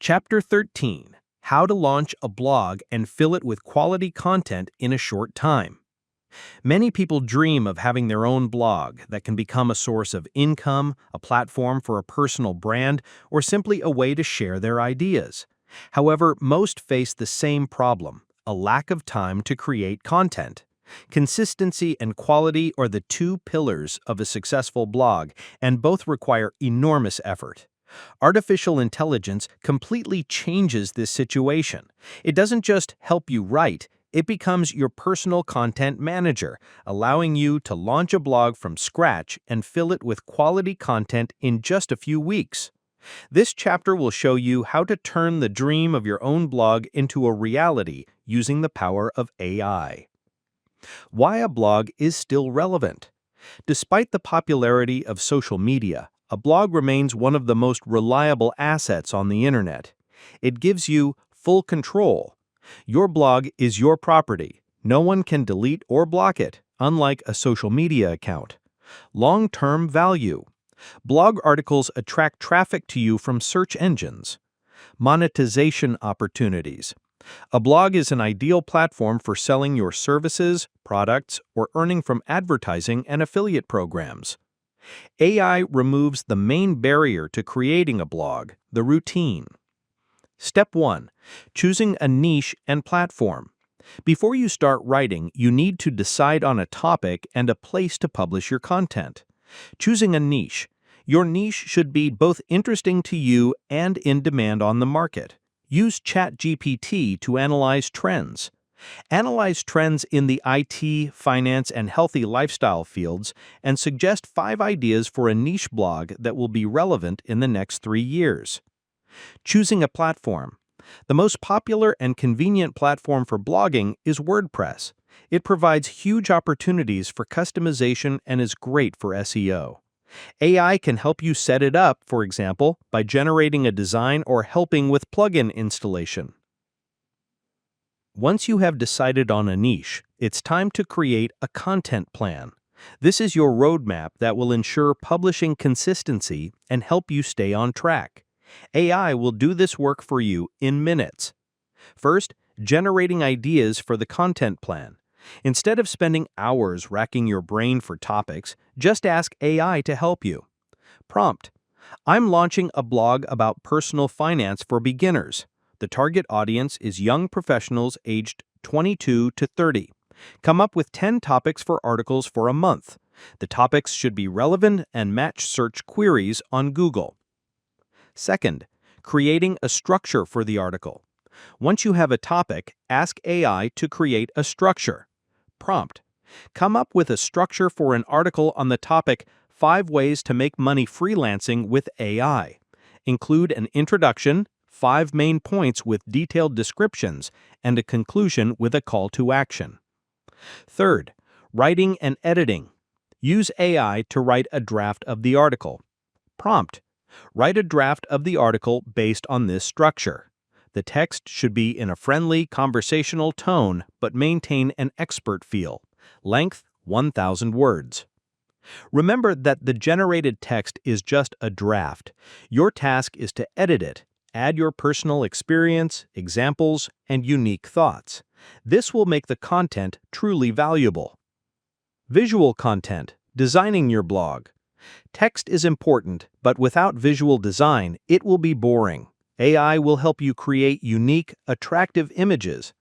Chapter 13: How to Launch a Blog and Fill It with Quality Content in a Short Time. Many people dream of having their own blog that can become a source of income, a platform for a personal brand, or simply a way to share their ideas. However, most face the same problem: a lack of time to create content. Consistency and quality are the two pillars of a successful blog, and both require enormous effort. Artificial intelligence completely changes this situation. It doesn't just help you write, it becomes your personal content manager, allowing you to launch a blog from scratch and fill it with quality content in just a few weeks. This chapter will show you how to turn the dream of your own blog into a reality using the power of AI. Why a blog is still relevant. Despite the popularity of social media, a blog remains one of the most reliable assets on the internet. It gives you full control. Your blog is your property. No one can delete or block it, unlike a social media account. Long-term value. Blog articles attract traffic to you from search engines. Monetization opportunities. A blog is an ideal platform for selling your services, products, or earning from advertising and affiliate programs. AI removes the main barrier to creating a blog, the routine. Step 1. Choosing a niche and platform. Before you start writing, you need to decide on a topic and a place to publish your content. Choosing a niche. Your niche should be both interesting to you and in demand on the market. Use ChatGPT to analyze trends. Analyze trends in the IT, finance, and healthy lifestyle fields and suggest 5 ideas for a niche blog that will be relevant in the next 3 years. Choosing a platform. The most popular and convenient platform for blogging is WordPress. It provides huge opportunities for customization and is great for SEO. AI can help you set it up, for example, by generating a design or helping with plugin installation. Once you have decided on a niche, it's time to create a content plan. This is your roadmap that will ensure publishing consistency and help you stay on track. AI will do this work for you in minutes. First, generating ideas for the content plan. Instead of spending hours racking your brain for topics, just ask AI to help you. Prompt: I'm launching a blog about personal finance for beginners. The target audience is young professionals aged 22 to 30. Come up with 10 topics for articles for a month. The topics should be relevant and match search queries on Google. Second, creating a structure for the article. Once you have a topic, ask AI to create a structure. Prompt: come up with a structure for an article on the topic 5 ways to make money freelancing with AI. Include an introduction, 5 main points with detailed descriptions, and a conclusion with a call to action. Third, writing and editing. Use AI to write a draft of the article. Prompt: write a draft of the article based on this structure. The text should be in a friendly, conversational tone, but maintain an expert feel. Length: 1,000 words. Remember that the generated text is just a draft. Your task is to edit it. Add your personal experience, examples, and unique thoughts. This will make the content truly valuable. Visual content. Designing your blog. Text is important, but without visual design, it will be boring. AI will help you create unique, attractive images.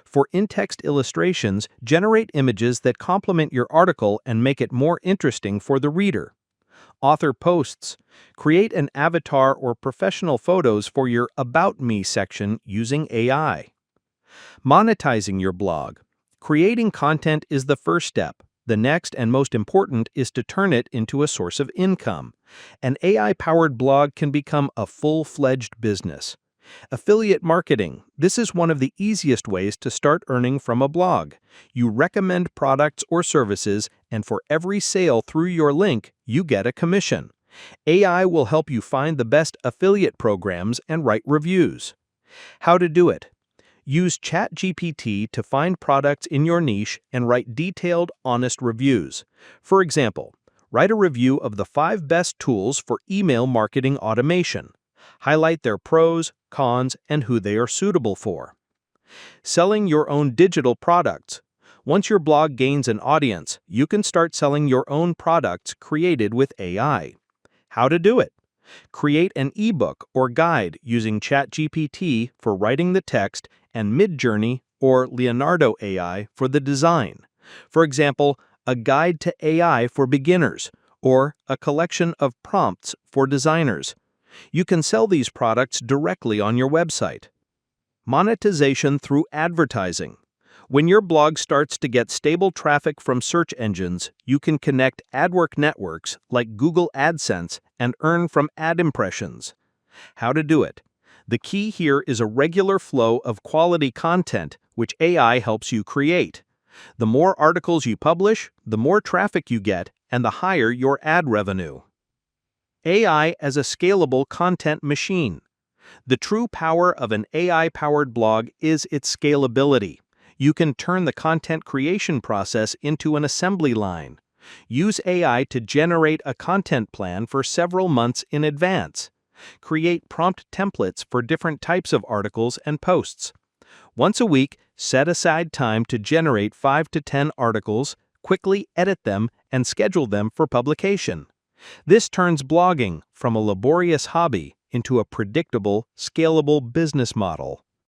For in-text illustrations, generate images that complement your article and make it more interesting for the reader. Author posts. Create an avatar or professional photos for your About Me section using AI. Monetizing your blog. Creating content is the first step. The next and most important is to turn it into a source of income. An AI-powered blog can become a full-fledged business. Affiliate marketing. This is one of the easiest ways to start earning from a blog. You recommend products or services, and for every sale through your link, you get a commission. AI will help you find the best affiliate programs and write reviews. How to do it. Use ChatGPT to find products in your niche and write detailed, honest reviews. For example, write a review of the 5 best tools for email marketing automation. Highlight their pros, cons, and who they are suitable for. Selling your own digital products. Once your blog gains an audience, you can start selling your own products created with AI. How to do it? Create an ebook or guide using ChatGPT for writing the text and Midjourney or Leonardo AI for the design. For example, a guide to AI for beginners or a collection of prompts for designers. You can sell these products directly on your website. Monetization through advertising. When your blog starts to get stable traffic from search engines, you can connect AdWork networks like Google AdSense and earn from ad impressions. How to do it? The key here is a regular flow of quality content, which AI helps you create. The more articles you publish, the more traffic you get, and the higher your ad revenue. AI as a scalable content machine. The true power of an AI-powered blog is its scalability. You can turn the content creation process into an assembly line. Use AI to generate a content plan for several months in advance. Create prompt templates for different types of articles and posts. Once a week, set aside time to generate 5 to 10 articles, quickly edit them, and schedule them for publication. This turns blogging from a laborious hobby into a predictable, scalable business model.